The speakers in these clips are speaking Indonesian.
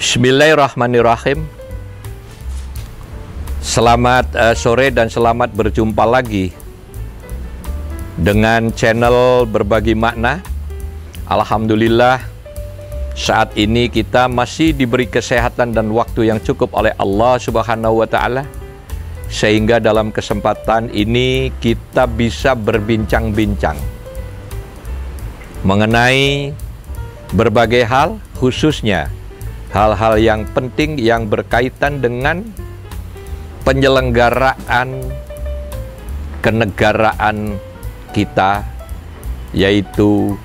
Bismillahirrahmanirrahim. Selamat sore dan selamat berjumpa lagi dengan channel Berbagi Makna. Alhamdulillah, saat ini kita masih diberi kesehatan dan waktu yang cukup oleh Allah Subhanahu wa Ta'ala, sehingga dalam kesempatan ini kita bisa berbincang-bincang mengenai berbagai hal, khususnya hal-hal yang penting yang berkaitan dengan penyelenggaraan kenegaraan kita, yaitu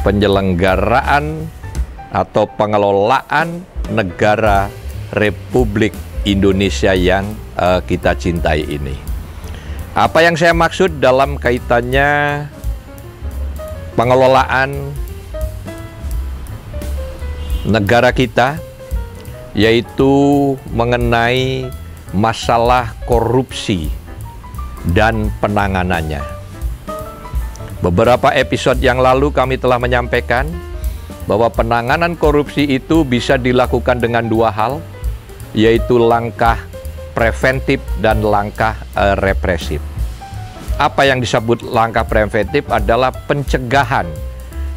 penyelenggaraan atau pengelolaan negara Republik Indonesia yang kita cintai ini. Apa yang saya maksud dalam kaitannya pengelolaan negara kita, yaitu mengenai masalah korupsi dan penanganannya. Beberapa episode yang lalu kami telah menyampaikan bahwa penanganan korupsi itu bisa dilakukan dengan dua hal, yaitu langkah preventif dan langkah represif. Apa yang disebut langkah preventif adalah pencegahan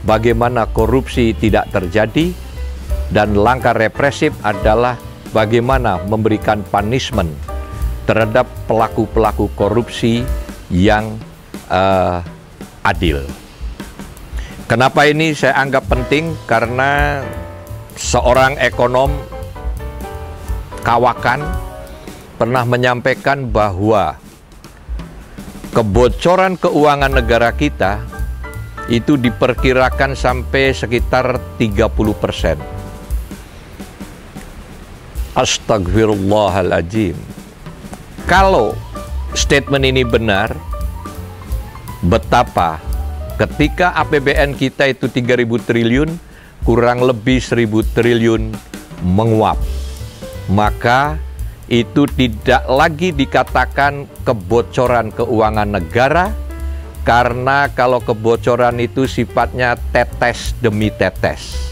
bagaimana korupsi tidak terjadi, dan langkah represif adalah bagaimana memberikan punishment terhadap pelaku-pelaku korupsi yang adil. Kenapa ini saya anggap penting? Karena seorang ekonom kawakan pernah menyampaikan bahwa kebocoran keuangan negara kita itu diperkirakan sampai sekitar 30%. Astagfirullahaladzim. Kalau statement ini benar, betapa ketika APBN kita itu 3.000 triliun, kurang lebih 1.000 triliun menguap, maka itu tidak lagi dikatakan kebocoran keuangan negara, karena kalau kebocoran itu sifatnya tetes demi tetes.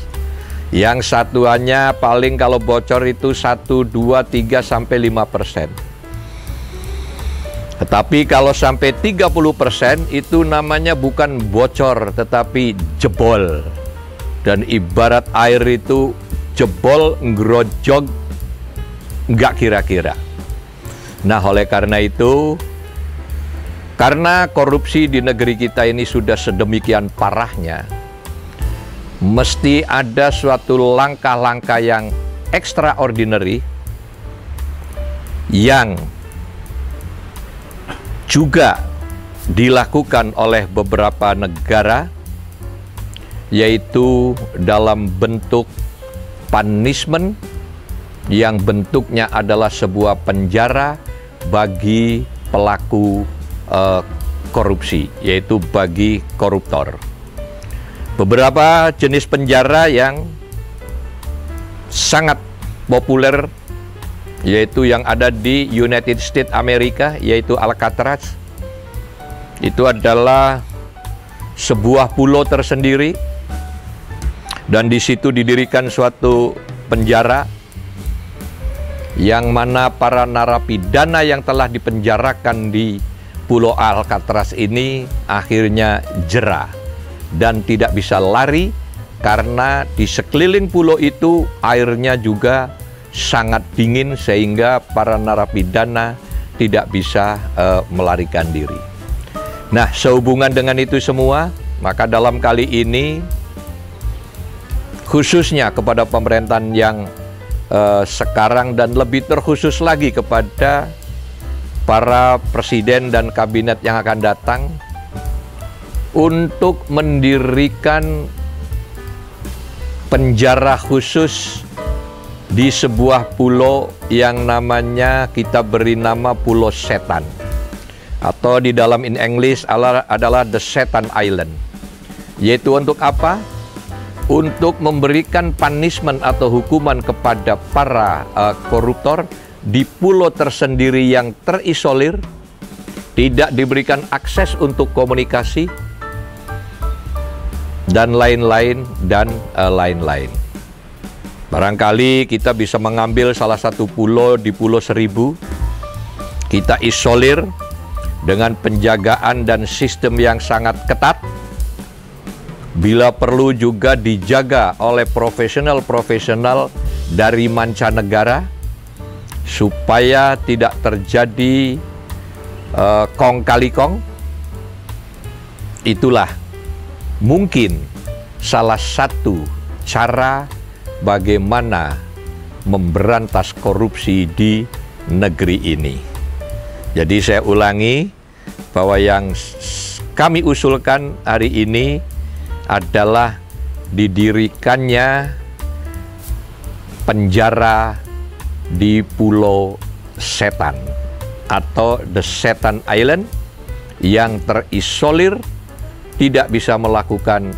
Yang satuannya paling kalau bocor itu 1, 2, 3, sampai 5%. Tetapi kalau sampai 30% itu namanya bukan bocor, tetapi jebol. Dan ibarat air itu jebol, ngerojog, nggak kira-kira. Nah, oleh karena itu, karena korupsi di negeri kita ini sudah sedemikian parahnya, mesti ada suatu langkah-langkah yang extraordinary yang juga dilakukan oleh beberapa negara, yaitu dalam bentuk punishment yang bentuknya adalah sebuah penjara bagi pelaku korupsi, yaitu bagi koruptor. Beberapa jenis penjara yang sangat populer, yaitu yang ada di United States Amerika, yaitu Alcatraz. Itu adalah sebuah pulau tersendiri, dan di situ didirikan suatu penjara yang mana para narapidana yang telah dipenjarakan di Pulau Alcatraz ini akhirnya jera dan tidak bisa lari, karena di sekeliling pulau itu airnya juga sangat dingin sehingga para narapidana tidak bisa melarikan diri. Nah, sehubungan dengan itu semua, maka dalam kali ini khususnya kepada pemerintahan yang sekarang dan lebih terkhusus lagi kepada para presiden dan kabinet yang akan datang, untuk mendirikan penjara khusus di sebuah pulau yang namanya kita beri nama Pulau Setan, atau di dalam in English adalah The Satan Island. Yaitu untuk apa? Untuk memberikan punishment atau hukuman kepada para koruptor di pulau tersendiri yang terisolir, tidak diberikan akses untuk komunikasi, dan lain-lain. Barangkali kita bisa mengambil salah satu pulau di Pulau Seribu, kita isolir dengan penjagaan dan sistem yang sangat ketat. Bila perlu juga dijaga oleh profesional-profesional dari mancanegara, supaya tidak terjadi kong kali kong. Itulah mungkin salah satu cara bagaimana memberantas korupsi di negeri ini. Jadi saya ulangi bahwa yang kami usulkan hari ini adalah didirikannya penjara di Pulau Setan atau The Setan Island yang terisolir, tidak bisa melakukan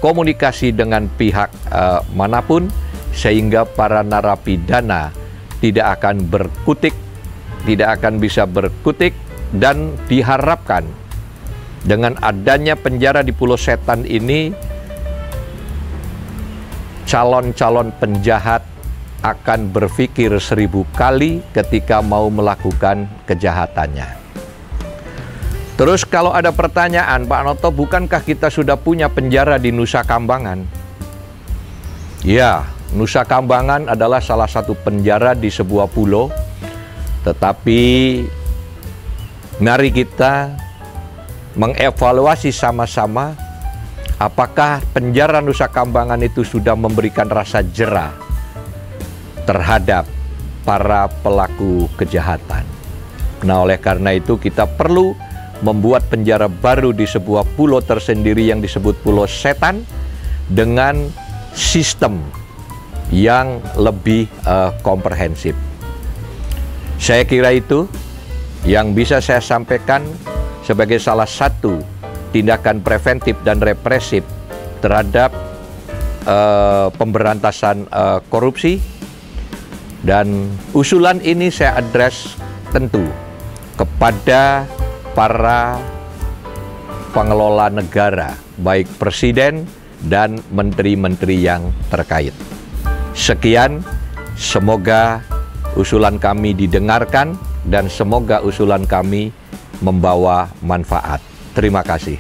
komunikasi dengan pihak manapun, sehingga para narapidana tidak akan berkutik, tidak akan bisa berkutik, dan diharapkan dengan adanya penjara di Pulau Setan ini, calon-calon penjahat akan berpikir 1000 kali ketika mau melakukan kejahatannya. Terus kalau ada pertanyaan, Pak Noto, bukankah kita sudah punya penjara di Nusa Kambangan? Ya, Nusa Kambangan adalah salah satu penjara di sebuah pulau. Tetapi mari kita mengevaluasi sama-sama apakah penjara Nusa Kambangan itu sudah memberikan rasa jera terhadap para pelaku kejahatan. Nah, oleh karena itu kita perlu membuat penjara baru di sebuah pulau tersendiri yang disebut Pulau Setan dengan sistem yang lebih komprehensif. Saya kira itu yang bisa saya sampaikan sebagai salah satu tindakan preventif dan represif terhadap pemberantasan korupsi. Dan usulan ini saya address tentu kepada para pengelola negara, baik presiden dan menteri-menteri yang terkait. Sekian, semoga usulan kami didengarkan dan semoga usulan kami membawa manfaat. Terima kasih.